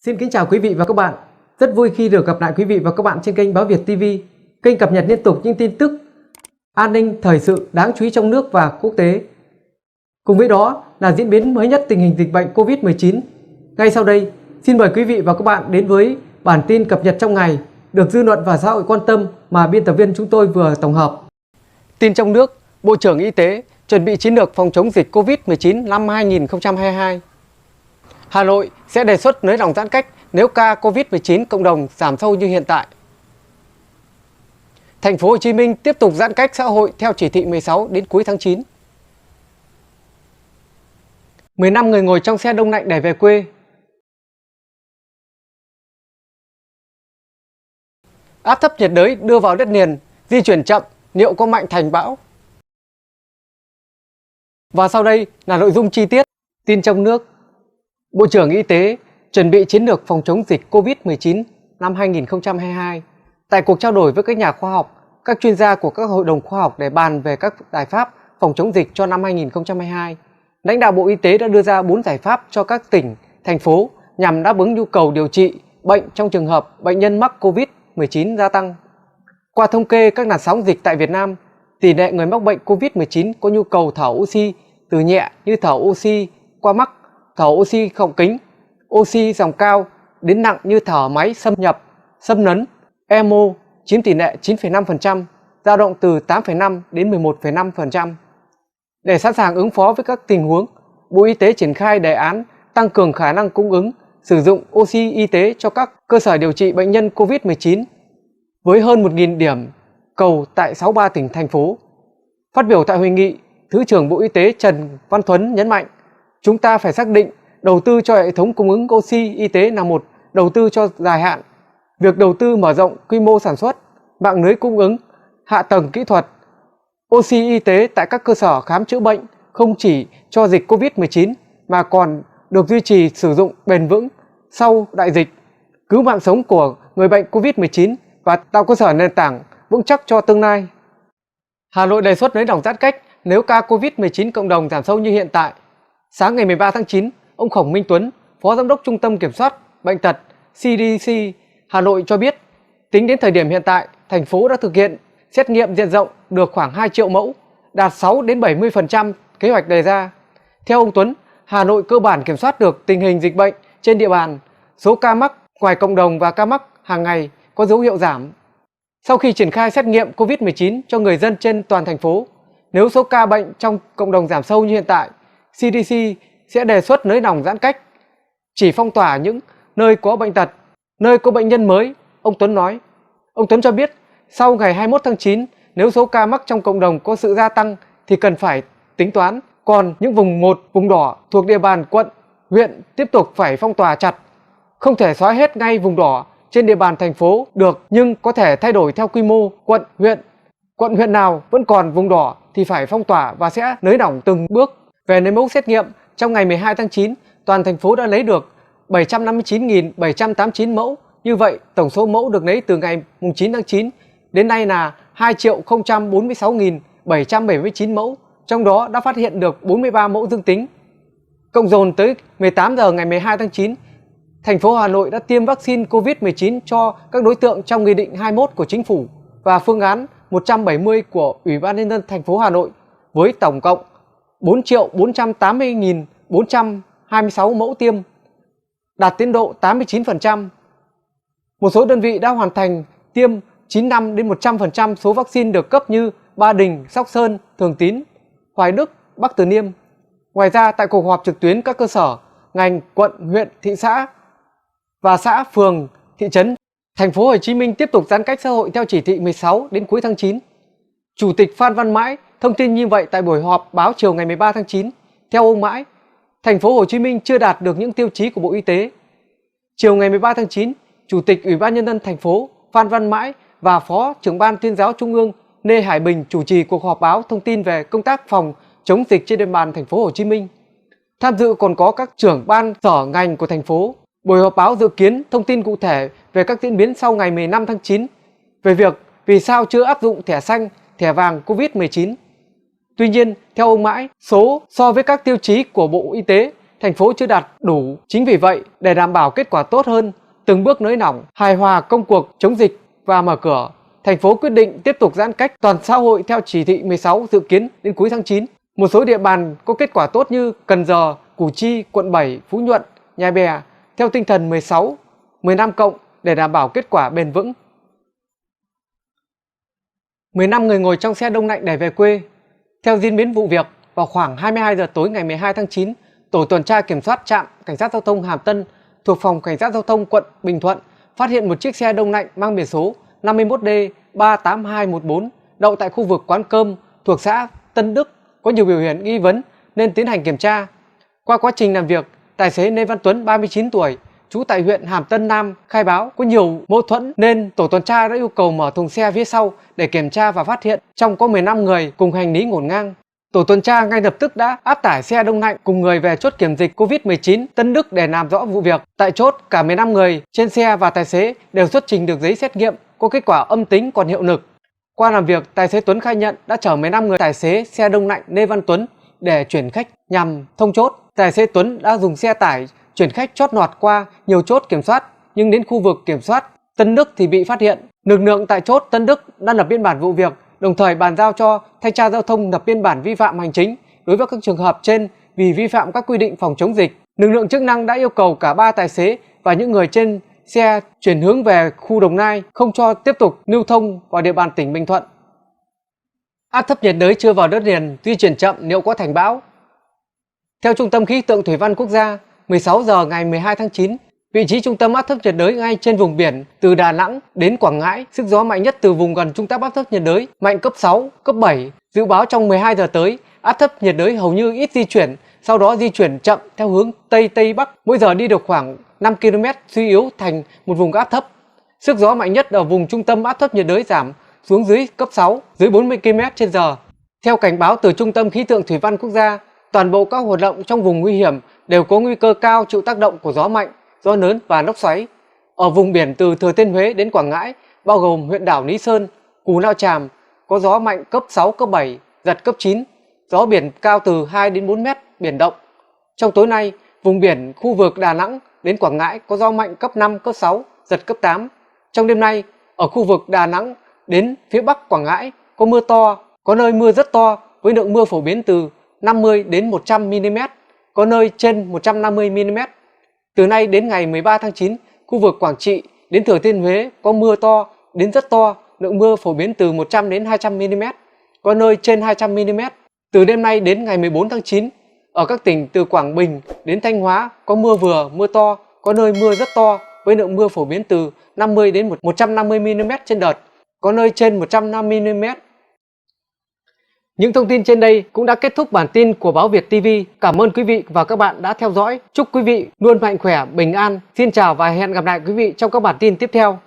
Xin kính chào quý vị và các bạn. Rất vui khi được gặp lại quý vị và các bạn trên kênh Báo Việt TV, kênh cập nhật liên tục những tin tức an ninh, thời sự đáng chú ý trong nước và quốc tế. Cùng với đó là diễn biến mới nhất tình hình dịch bệnh Covid-19. Ngay sau đây, xin mời quý vị và các bạn đến với bản tin cập nhật trong ngày được dư luận và xã hội quan tâm mà biên tập viên chúng tôi vừa tổng hợp. Tin trong nước, Bộ trưởng Y tế chuẩn bị chiến lược phòng chống dịch Covid-19 năm 2022. Hà Nội sẽ đề xuất nới lỏng giãn cách nếu ca Covid-19 cộng đồng giảm sâu như hiện tại. Thành phố Hồ Chí Minh tiếp tục giãn cách xã hội theo chỉ thị 16 đến cuối tháng 9. 15 người ngồi trong xe đông lạnh để về quê. Áp thấp nhiệt đới đưa vào đất liền, di chuyển chậm, liệu có mạnh thành bão? Và sau đây là nội dung chi tiết. Tin trong nước, Bộ trưởng Y tế chuẩn bị chiến lược phòng chống dịch Covid-19 năm 2022. Tại cuộc trao đổi với các nhà khoa học, các chuyên gia của các hội đồng khoa học để bàn về các giải pháp phòng chống dịch cho năm 2022, lãnh đạo Bộ Y tế đã đưa ra 4 giải pháp cho các tỉnh, thành phố nhằm đáp ứng nhu cầu điều trị bệnh trong trường hợp bệnh nhân mắc Covid-19 gia tăng. Qua thống kê các làn sóng dịch tại Việt Nam, tỷ lệ người mắc bệnh Covid-19 có nhu cầu thở oxy từ nhẹ như thở oxy qua mắt, thở oxy gọng kính, oxy dòng cao đến nặng như thở máy xâm nhập, xâm lấn, ECMO chiếm tỷ lệ 9,5%, dao động từ 8,5 đến 11,5%. Để sẵn sàng ứng phó với các tình huống, Bộ Y tế triển khai đề án tăng cường khả năng cung ứng, sử dụng oxy y tế cho các cơ sở điều trị bệnh nhân Covid-19 với hơn 1.000 điểm cầu tại 63 tỉnh, thành phố. Phát biểu tại hội nghị, Thứ trưởng Bộ Y tế Trần Văn Thuấn nhấn mạnh, chúng ta phải xác định đầu tư cho hệ thống cung ứng oxy y tế là một đầu tư cho dài hạn. Việc đầu tư mở rộng quy mô sản xuất, mạng lưới cung ứng, hạ tầng kỹ thuật, oxy y tế tại các cơ sở khám chữa bệnh không chỉ cho dịch Covid-19 mà còn được duy trì sử dụng bền vững sau đại dịch, cứu mạng sống của người bệnh Covid-19 và tạo cơ sở nền tảng vững chắc cho tương lai. Hà Nội đề xuất nới lỏng giãn cách nếu ca Covid-19 cộng đồng giảm sâu như hiện tại. Sáng ngày 13 tháng 9, ông Khổng Minh Tuấn, Phó Giám đốc Trung tâm Kiểm soát Bệnh tật CDC Hà Nội cho biết, tính đến thời điểm hiện tại, thành phố đã thực hiện xét nghiệm diện rộng được khoảng 2 triệu mẫu, đạt 6 đến 70% kế hoạch đề ra. Theo ông Tuấn, Hà Nội cơ bản kiểm soát được tình hình dịch bệnh trên địa bàn, số ca mắc ngoài cộng đồng và ca mắc hàng ngày có dấu hiệu giảm. Sau khi triển khai xét nghiệm COVID-19 cho người dân trên toàn thành phố, nếu số ca bệnh trong cộng đồng giảm sâu như hiện tại, CDC sẽ đề xuất nới lỏng giãn cách, chỉ phong tỏa những nơi có bệnh tật, nơi có bệnh nhân mới, ông Tuấn nói. Ông Tuấn cho biết, sau ngày 21 tháng 9, nếu số ca mắc trong cộng đồng có sự gia tăng thì cần phải tính toán, còn những vùng 1, vùng đỏ thuộc địa bàn quận, huyện tiếp tục phải phong tỏa chặt. Không thể xóa hết ngay vùng đỏ trên địa bàn thành phố được, nhưng có thể thay đổi theo quy mô quận, huyện. Quận, huyện nào vẫn còn vùng đỏ thì phải phong tỏa và sẽ nới lỏng từng bước. Về lấy mẫu xét nghiệm, trong ngày 12 tháng 9, toàn thành phố đã lấy được 759.789 mẫu. Như vậy, tổng số mẫu được lấy từ ngày 9 tháng 9 đến nay là 2.046.779 mẫu, trong đó đã phát hiện được 43 mẫu dương tính. Cộng dồn tới 18 giờ ngày 12 tháng 9, thành phố Hà Nội đã tiêm vaccine COVID-19 cho các đối tượng trong Nghị định 21 của Chính phủ và phương án 170 của Ủy ban Nhân dân thành phố Hà Nội với tổng cộng 4.480.426 mẫu tiêm, đạt tiến độ 89%. Một số đơn vị đã hoàn thành tiêm 95 đến 100% số vaccine được cấp như Ba Đình, Sóc Sơn, Thường Tín, Hoài Đức, Bắc Từ Liêm. Ngoài ra, tại cuộc họp trực tuyến các cơ sở, ngành, quận, huyện, thị xã và xã, phường, thị trấn, thành phố Hồ Chí Minh tiếp tục giãn cách xã hội theo chỉ thị 16 đến cuối tháng 9. Chủ tịch Phan Văn Mãi thông tin như vậy tại buổi họp báo chiều ngày 13 tháng 9. Theo ông Mãi, thành phố Hồ Chí Minh chưa đạt được những tiêu chí của Bộ Y tế. Chiều ngày 13 tháng 9, Chủ tịch Ủy ban Nhân dân thành phố Phan Văn Mãi và Phó trưởng ban Tuyên giáo Trung ương Lê Hải Bình chủ trì cuộc họp báo thông tin về công tác phòng chống dịch trên địa bàn thành phố Hồ Chí Minh. Tham dự còn có các trưởng ban sở ngành của thành phố. Buổi họp báo dự kiến thông tin cụ thể về các diễn biến sau ngày 15 tháng 9, về việc vì sao chưa áp dụng thẻ xanh, thẻ vàng COVID-19. Tuy nhiên, theo ông Mãi, số so với các tiêu chí của Bộ Y tế thành phố chưa đạt đủ. Chính vì vậy, để đảm bảo kết quả tốt hơn, từng bước nới lỏng, hài hòa công cuộc chống dịch và mở cửa, thành phố quyết định tiếp tục giãn cách toàn xã hội theo chỉ thị 16 dự kiến đến cuối tháng 9. Một số địa bàn có kết quả tốt như Cần Giờ, Củ Chi, Quận 7, Phú Nhuận, Nhà Bè theo tinh thần 16, 15 cộng để đảm bảo kết quả bền vững. 15 người ngồi trong xe đông lạnh để về quê. Theo diễn biến vụ việc, vào khoảng 22 giờ tối ngày 12 tháng 9, tổ tuần tra kiểm soát trạm cảnh sát giao thông Hàm Tân thuộc phòng cảnh sát giao thông quận Bình Thuận phát hiện một chiếc xe đông lạnh mang biển số 51D 38214 đậu tại khu vực quán cơm thuộc xã Tân Đức có nhiều biểu hiện nghi vấn nên tiến hành kiểm tra. Qua quá trình làm việc, tài xế Lê Văn Tuấn 39 tuổi, trú tại huyện Hàm Tân Nam khai báo có nhiều mâu thuẫn nên tổ tuần tra đã yêu cầu mở thùng xe phía sau để kiểm tra và phát hiện trong có 15 người cùng hành lý ngổn ngang. Tổ tuần tra ngay lập tức đã áp tải xe đông lạnh cùng người về chốt kiểm dịch Covid-19 Tân Đức để làm rõ vụ việc. Tại chốt, cả 15 người trên xe và tài xế đều xuất trình được giấy xét nghiệm có kết quả âm tính còn hiệu lực. Qua làm việc, tài xế Tuấn khai nhận đã chở 15 người tài xế xe đông lạnh Lê Văn Tuấn để chuyển khách nhằm thông chốt. Tài xế Tuấn đã dùng xe tải chuyển khách chót lọt qua nhiều chốt kiểm soát, nhưng đến khu vực kiểm soát Tân Đức thì bị phát hiện. Lực lượng tại chốt Tân Đức đã lập biên bản vụ việc, đồng thời bàn giao cho thanh tra giao thông lập biên bản vi phạm hành chính đối với các trường hợp trên vì vi phạm các quy định phòng chống dịch. Lực lượng chức năng đã yêu cầu cả 3 tài xế và những người trên xe chuyển hướng về khu Đồng Nai, không cho tiếp tục lưu thông vào địa bàn tỉnh Bình Thuận. Áp thấp nhiệt đới chưa vào đất liền, di chuyển chậm liệu có thành bão? Theo Trung tâm Khí tượng Thủy văn Quốc gia, 16 giờ ngày 12 tháng 9, vị trí trung tâm áp thấp nhiệt đới ngay trên vùng biển từ Đà Nẵng đến Quảng Ngãi, sức gió mạnh nhất từ vùng gần trung tâm áp thấp nhiệt đới, mạnh cấp 6, cấp 7. Dự báo trong 12 giờ tới, áp thấp nhiệt đới hầu như ít di chuyển, sau đó di chuyển chậm theo hướng Tây-Tây Bắc, mỗi giờ đi được khoảng 5 km, suy yếu thành một vùng áp thấp. Sức gió mạnh nhất ở vùng trung tâm áp thấp nhiệt đới giảm xuống dưới cấp 6, dưới 40 km/h. Theo cảnh báo từ Trung tâm Khí tượng Thủy văn Quốc gia, toàn bộ các hoạt động trong vùng nguy hiểm đều có nguy cơ cao chịu tác động của gió mạnh, gió lớn và lốc xoáy. Ở vùng biển từ Thừa Thiên Huế đến Quảng Ngãi, bao gồm huyện đảo Lý Sơn, Cù Lao Chàm, có gió mạnh cấp 6, cấp 7, giật cấp 9, gió biển cao từ 2 đến 4 mét, biển động. Trong tối nay, vùng biển khu vực Đà Nẵng đến Quảng Ngãi có gió mạnh cấp 5, cấp 6, giật cấp 8. Trong đêm nay, ở khu vực Đà Nẵng đến phía Bắc Quảng Ngãi có mưa to, có nơi mưa rất to với lượng mưa phổ biến từ 50 đến 100 mm, có nơi trên 150 mm. Từ nay đến ngày 13 tháng 9, khu vực Quảng Trị đến Thừa Thiên Huế có mưa to đến rất to, lượng mưa phổ biến từ 100 đến 200 mm, có nơi trên 200 mm. Từ đêm nay đến ngày 14 tháng 9, ở các tỉnh từ Quảng Bình đến Thanh Hóa có mưa vừa, mưa to, có nơi mưa rất to với lượng mưa phổ biến từ 50 đến 150 mm trên đợt, có nơi trên 150 mm. Những thông tin trên đây cũng đã kết thúc bản tin của Báo Việt TV. Cảm ơn quý vị và các bạn đã theo dõi. Chúc quý vị luôn mạnh khỏe, bình an. Xin chào và hẹn gặp lại quý vị trong các bản tin tiếp theo.